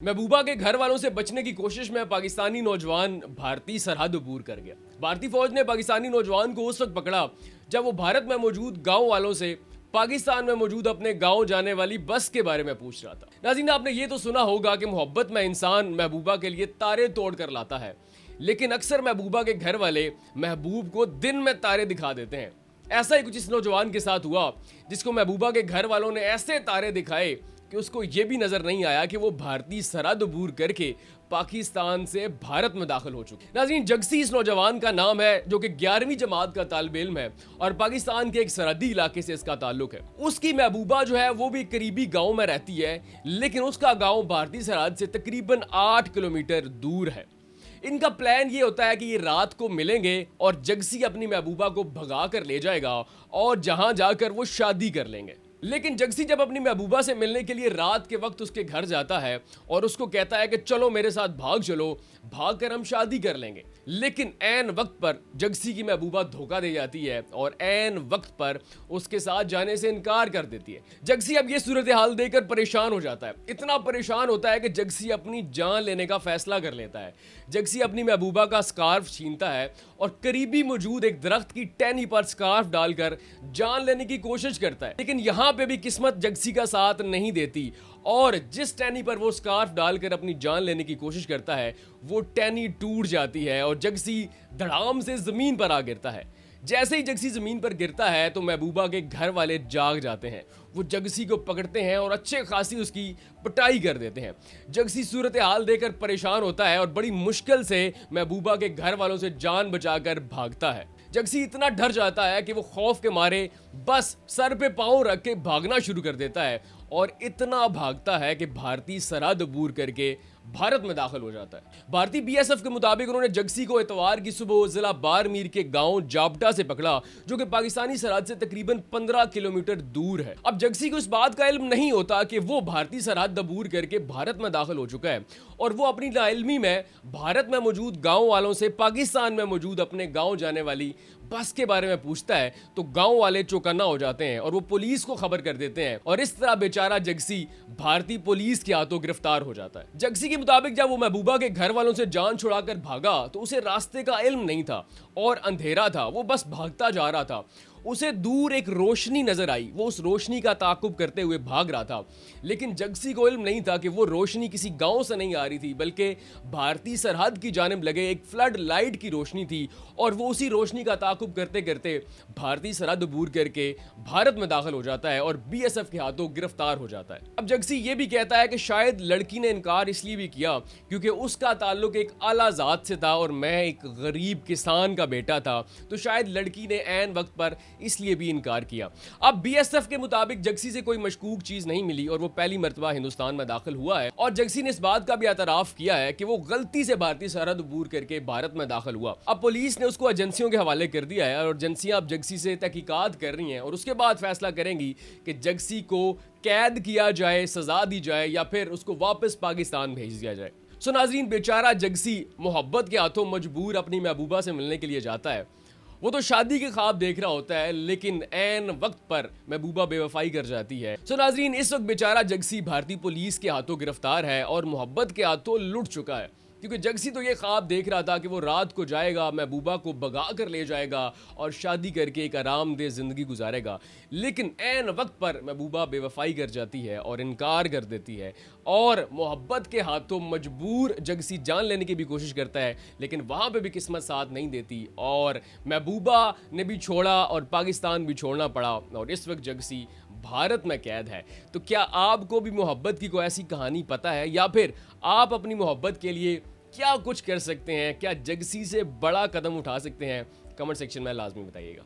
महबूबा के घर वालों से बचने की कोशिश में पाकिस्तानी नौजवान भारतीय सरहद अबूर कर गया। भारतीय फौज ने पाकिस्तानी नौजवान को उस वक्त पकड़ा जब वो भारत में मौजूद गांव वालों से पाकिस्तान में मौजूद अपने गांव जाने वाली बस के बारे में पूछ रहा था। नाज़रीन, आपने ये तो सुना होगा कि मोहब्बत में इंसान महबूबा के लिए तारे तोड़ कर लाता है, लेकिन अक्सर महबूबा के घर वाले महबूब को दिन में तारे दिखा देते हैं। ऐसा ही कुछ इस नौजवान के साथ हुआ, जिसको महबूबा के घर वालों ने ऐसे तारे दिखाए कि उसको ये भी नजर नहीं आया कि वो भारतीय सरहद अबूर करके पाकिस्तान से भारत में दाखिल हो चुके। नाज़रीन, जगसी इस नौजवान का नाम है, जो कि 11वीं जमात का तालिबे इल्म है और पाकिस्तान के एक सरहदी इलाके से इसका ताल्लुक है। उसकी महबूबा जो है वो भी करीबी गांव में रहती है, लेकिन उसका गांव भारतीय सरहद से तकरीबन 8 किलोमीटर दूर है। इनका प्लान ये होता है कि ये रात को मिलेंगे और जगसी अपनी महबूबा को भगा कर ले जाएगा और जहां जाकर वो शादी कर लेंगे। लेकिन जगसी जब अपनी महबूबा से मिलने के लिए रात के वक्त उसके घर जाता है और उसको कहता है कि चलो मेरे साथ भाग चलो, भाग कर हम शादी कर लेंगे, लेकिन ऐन वक्त पर जगसी की महबूबा धोखा दे जाती है और ऐन वक्त पर उसके साथ जाने से इनकार कर देती है। जगसी अब ये सूरत हाल देखकर परेशान हो जाता है, इतना परेशान होता है कि जगसी अपनी जान लेने का फैसला कर लेता है। जगसी अपनी महबूबा का स्कार्फ छीनता है और करीबी मौजूद एक दरख्त की टहनी पर स्कार्फ डालकर जान लेने की कोशिश करता है, लेकिन यहाँ पे भी किस्मत जगसी का साथ नहीं देती और जिस टहनी पर वो स्कार्फ डालकर अपनी जान लेने की कोशिश करता है वो टहनी टूट जाती है और जगसी धड़ाम से जमीन पर आ गिरता है। जैसे ही जगसी जमीन पर गिरता है तो महबूबा के घर वाले जाग जाते हैं। वो जगसी को पकड़ते हैं और अच्छे खासी उसकी पिटाई कर देते हैं। जगसी सूरत हाल देखकर परेशान होता है और बड़ी मुश्किल से महबूबा के घर वालों से जान बचाकर भागता है। जगसी इतना डर जाता है कि वो खौफ के मारे बस सर पे पांव रख के भागना शुरू कर देता है और इतना भागता है कि भारतीय सरहद अबूर करके भारत में दाखिल हो जाता है। भारतीय बीएसएफ के मुताबिक उन्होंने जगसी को इतवार की सुबह जिला बारमीर के गांव जाबटा से पकड़ा, जो कि पाकिस्तानी सरहद से तकरीबन 15 किलोमीटर दूर है। अब जगसी को इस बात का इल्म नहीं होता कि वो भारतीय सरहद अबूर करके भारत में दाखिल हो चुका है और वो अपनी नाइल्मी में भारत में मौजूद गांव वालों से पाकिस्तान में मौजूद अपने गांव जाने वाली बस के बारे में पूछता है तो गांव वाले चौकन्ना हो जाते हैं और वो पुलिस को खबर कर देते हैं और इस तरह बेचारा जगसी भारतीय पुलिस के हाथों गिरफ्तार हो जाता है। जगसी के मुताबिक जब वो महबूबा के घर वालों से जान छुड़ाकर भागा तो उसे रास्ते का इल्म नहीं था और अंधेरा था, वो बस भागता जा रहा था। उसे दूर एक रोशनी नजर आई, वो उस रोशनी का ताकुब करते हुए भाग रहा था, लेकिन जगसी को इल्म नहीं था कि वो रोशनी किसी गांव से नहीं आ रही थी, बल्कि भारतीय सरहद की जानिब लगे एक फ्लड लाइट की रोशनी थी और वो उसी रोशनी का ताकुब करते करते भारतीय सरहद अबूर करके भारत में दाखिल हो जाता है और बीएसएफ के हाथों गिरफ्तार हो जाता है। अब जगसी ये भी कहता है कि शायद लड़की ने इनकार इसलिए भी किया क्योंकि उसका ताल्लुक एक आला जात से था और मैं एक गरीब किसान का बेटा था, तो शायद लड़की ने ऐन वक्त पर इसलिए भी इनकार किया। अब बीएसएफ के मुताबिक जगसी से कोई मशकूक चीज नहीं मिली और वो पहली मर्तबा हिंदुस्तान में दाखिल हुआ है और जगसी ने इस बात का भी एतराफ किया है कि वो गलती से भारतीय सरहद अबूर करके भारत में दाखिल हुआ। अब पुलिस ने उसको एजेंसियों के हवाले कर दिया है और एजेंसियां अब जगसी से तहकीकात कर रही हैं और उसके बाद फैसला करेंगी कि जगसी को कैद किया जाए, सजा दी जाए या फिर उसको वापस पाकिस्तान भेज दिया जाए। सो नाजरीन, बेचारा जगसी मोहब्बत के हाथों मजबूर अपनी महबूबा से मिलने के लिए जाता है। वो तो शादी के ख्वाब देख रहा होता है, लेकिन ऐन वक्त पर महबूबा बेवफाई कर जाती है। सो नाजरीन, इस वक्त बेचारा जगसी भारतीय पुलिस के हाथों गिरफ्तार है और मोहब्बत के हाथों लुट चुका है, क्योंकि जगसी तो ये ख्वाब देख रहा था कि वो रात को जाएगा, महबूबा को भगा कर ले जाएगा और शादी करके एक आरामदेह जिंदगी गुजारेगा, लेकिन ऐन वक्त पर महबूबा बेवफाई कर जाती है और इनकार कर देती है और मोहब्बत के हाथों मजबूर जगसी जान लेने की भी कोशिश करता है, लेकिन वहाँ पे भी किस्मत साथ नहीं देती और महबूबा ने भी छोड़ा और पाकिस्तान भी छोड़ना पड़ा और इस वक्त जगसी भारत में कैद है। तो क्या आपको भी मोहब्बत की कोई ऐसी कहानी पता है या फिर आप अपनी मोहब्बत के लिए क्या कुछ कर सकते हैं? क्या जगसी से बड़ा कदम उठा सकते हैं? कमेंट सेक्शन में लाजमी बताइएगा।